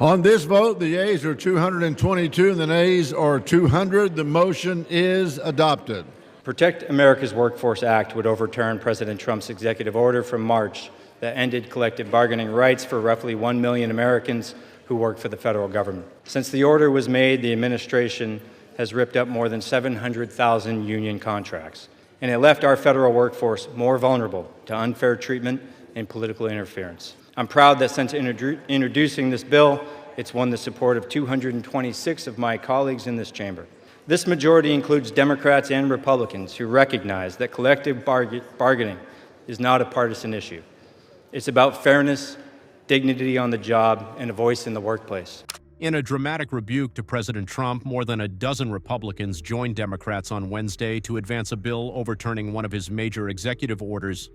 On this vote, the yeas are 222 and the nays are 200. The motion is adopted. Protect America's Workforce Act would overturn President Trump's executive order from March that ended collective bargaining rights for roughly 1 million Americans who work for the federal government. Since the order was made, the administration has ripped up more than 700,000 union contracts, and it left our federal workforce more vulnerable to unfair treatment and political interference. I'm proud that since introducing this bill, it's won the support of 226 of my colleagues in this chamber. This majority includes Democrats and Republicans who recognize that collective bargaining is not a partisan issue. It's about fairness, dignity on the job, and a voice in the workplace. In a dramatic rebuke to President Trump, more than a dozen Republicans joined Democrats on Wednesday to advance a bill overturning one of his major executive orders.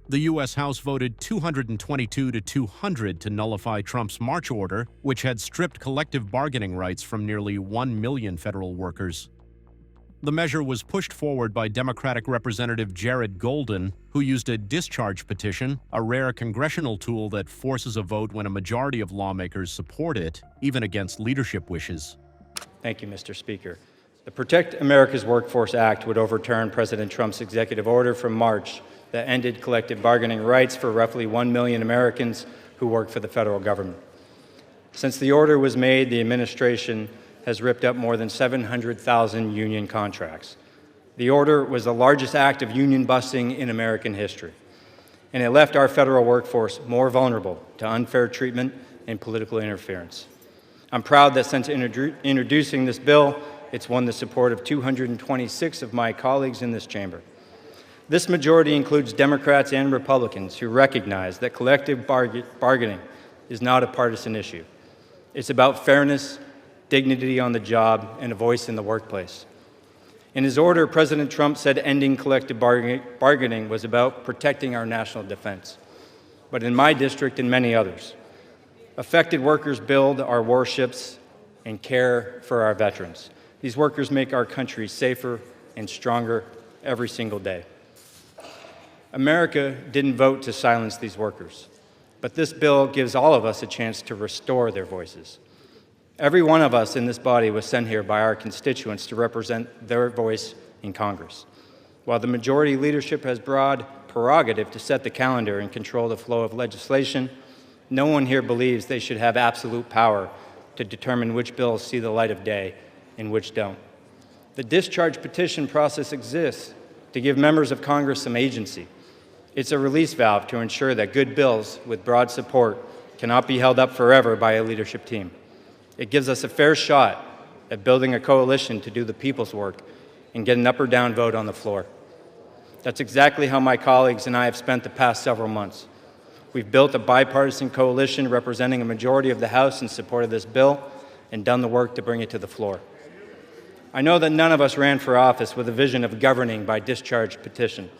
The U.S. House voted 222 to 200 to nullify Trump's March order, which had stripped collective bargaining rights from nearly 1 million federal workers. The measure was pushed forward by Democratic Representative Jared Golden, who used a discharge petition, a rare congressional tool that forces a vote when a majority of lawmakers support it, even against leadership wishes. Thank you, Mr. Speaker. The Protect America's Workforce Act would overturn President Trump's executive order from March that ended collective bargaining rights for roughly 1 million Americans who work for the federal government. Since the order was made, the administration has ripped up more than 700,000 union contracts. The order was the largest act of union busting in American history, and it left our federal workforce more vulnerable to unfair treatment and political interference. I'm proud that since introducing this bill, it's won the support of 226 of my colleagues in this chamber. This majority includes Democrats and Republicans who recognize that collective bargaining is not a partisan issue. It's about fairness, dignity on the job, and a voice in the workplace. In his order, President Trump said ending collective bargaining was about protecting our national defense. But in my district and many others, affected workers build our warships and care for our veterans. These workers make our country safer and stronger every single day. America didn't vote to silence these workers, but this bill gives all of us a chance to restore their voices. Every one of us in this body was sent here by our constituents to represent their voice in Congress. While the majority leadership has broad prerogative to set the calendar and control the flow of legislation, no one here believes they should have absolute power to determine which bills see the light of day and which don't. The discharge petition process exists to give members of Congress some agency. It's a release valve to ensure that good bills with broad support cannot be held up forever by a leadership team. It gives us a fair shot at building a coalition to do the people's work and get an up or down vote on the floor. That's exactly how my colleagues and I have spent the past several months. We've built a bipartisan coalition representing a majority of the House in support of this bill and done the work to bring it to the floor. I know that none of us ran for office with a vision of governing by discharge petition.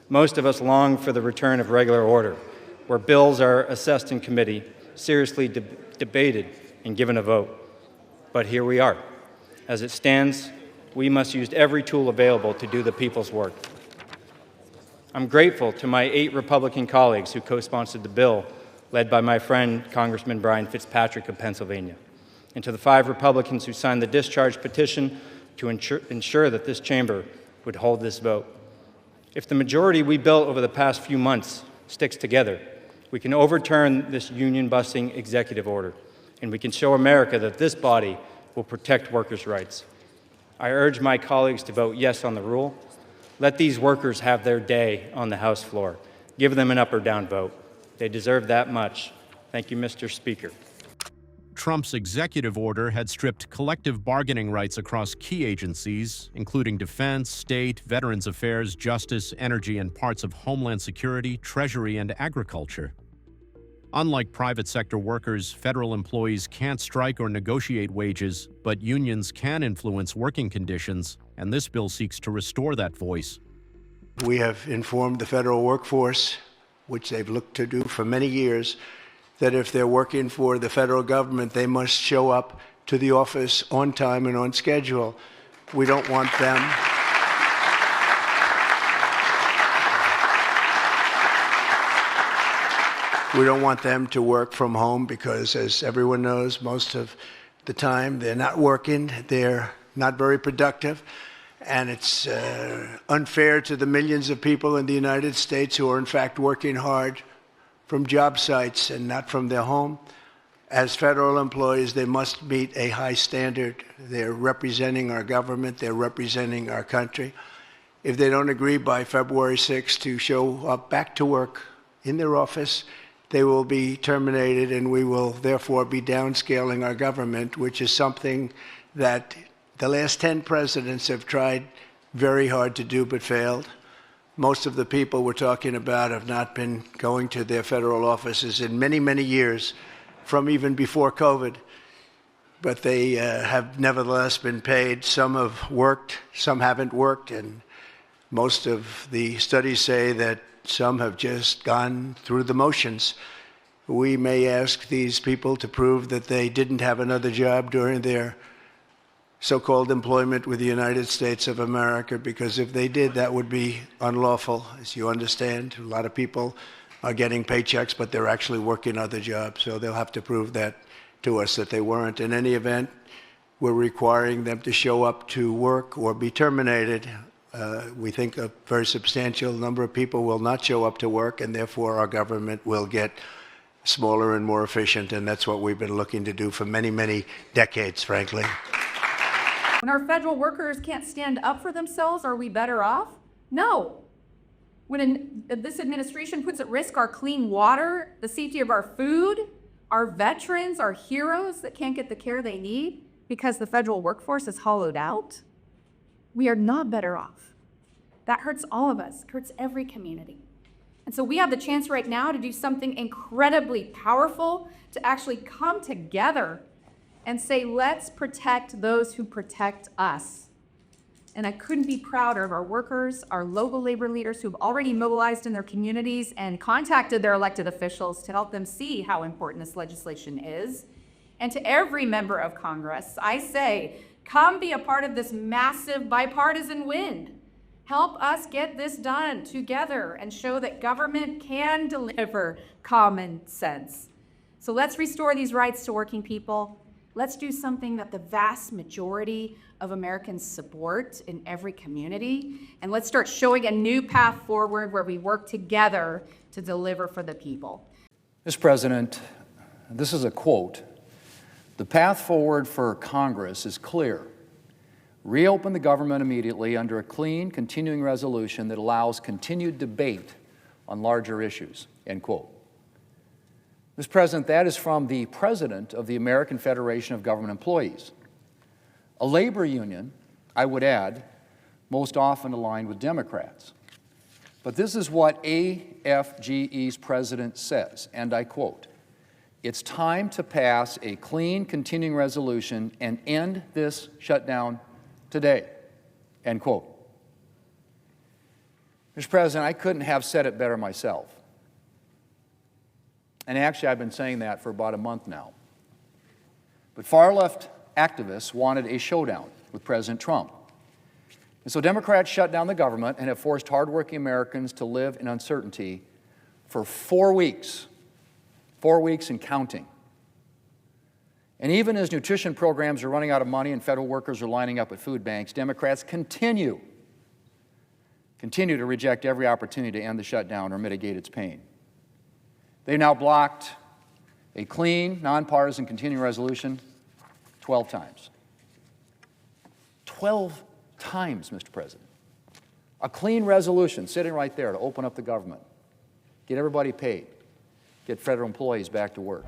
Most of us long for the return of regular order, where bills are assessed in committee, seriously debated, and given a vote. But here we are. As it stands, we must use every tool available to do the people's work. I'm grateful to my 8 Republican colleagues who co-sponsored the bill, led by my friend, Congressman Fitzpatrick of Pennsylvania, and to the 5 Republicans who signed the discharge petition to ensure that this chamber would hold this vote. If the majority we built over the past few months sticks together, we can overturn this union-busting executive order, and we can show America that this body will protect workers' rights. I urge my colleagues to vote yes on the rule. Let these workers have their day on the House floor. Give them an up or down vote. They deserve that much. Thank you, Mr. Speaker. Trump's executive order had stripped collective bargaining rights across key agencies, including defense, state, veterans affairs, justice, energy, and parts of homeland security, treasury, and agriculture. Unlike private sector workers, federal employees can't strike or negotiate wages, but unions can influence working conditions, and this bill seeks to restore that voice. We have informed the federal workforce, which they've looked to do for many years, that if they're working for the federal government, they must show up to the office on time and on schedule. We don't want them We don't want them to work from home because, as everyone knows, most of the time they're not working, they're not very productive, and it's unfair to the millions of people in the United States who are in fact working hard from job sites and not from their home. As federal employees, they must meet a high standard. They're representing our government, they're representing our country. If they don't agree by February 6th to show up back to work in their office, they will be terminated, and we will therefore be downscaling our government, which is something that the last 10 presidents have tried very hard to do but failed. Most of the people we're talking about have not been going to their federal offices in many, many years, from even before COVID. But they have nevertheless been paid. Some have worked, some haven't worked, and most of the studies say that some have just gone through the motions. We may ask these people to prove that they didn't have another job during their so-called employment with the United States of America, because if they did, that would be unlawful. As you understand, a lot of people are getting paychecks, but they're actually working other jobs, so they'll have to prove that to us, that they weren't. In any event, we're requiring them to show up to work or be terminated. We think a very substantial number of people will not show up to work, and therefore our government will get smaller and more efficient, and that's what we've been looking to do for many, many decades, frankly. When our federal workers can't stand up for themselves, are we better off? No. When this administration puts at risk our clean water, the safety of our food, our veterans, our heroes that can't get the care they need because the federal workforce is hollowed out, we are not better off. That hurts all of us, hurts every community. And so we have the chance right now to do something incredibly powerful, to actually come together and say, let's protect those who protect us. And I couldn't be prouder of our workers, our local labor leaders who've already mobilized in their communities and contacted their elected officials to help them see how important this legislation is. And to every member of Congress, I say, come be a part of this massive bipartisan win. Help us get this done together and show that government can deliver common sense. So let's restore these rights to working people. Let's do something that the vast majority of Americans support in every community. And let's start showing a new path forward where we work together to deliver for the people. Mr. President, this is a quote. The path forward for Congress is clear. Reopen the government immediately under a clean, continuing resolution that allows continued debate on larger issues, end quote. Mr. President, that is from the President of the American Federation of Government Employees, a labor union, I would add, most often aligned with Democrats. But this is what AFGE's president says, and I quote, "It's time to pass a clean, continuing resolution and end this shutdown today," end quote. Mr. President, I couldn't have said it better myself. And actually, I've been saying that for about a month now. But far-left activists wanted a showdown with President Trump. And so Democrats shut down the government and have forced hardworking Americans to live in uncertainty for 4 weeks. 4 weeks and counting. And even as nutrition programs are running out of money and federal workers are lining up at food banks, Democrats continue to reject every opportunity to end the shutdown or mitigate its pain. They've now blocked a clean, nonpartisan continuing resolution 12 times. 12 times, Mr. President. A clean resolution sitting right there to open up the government, get everybody paid, get federal employees back to work.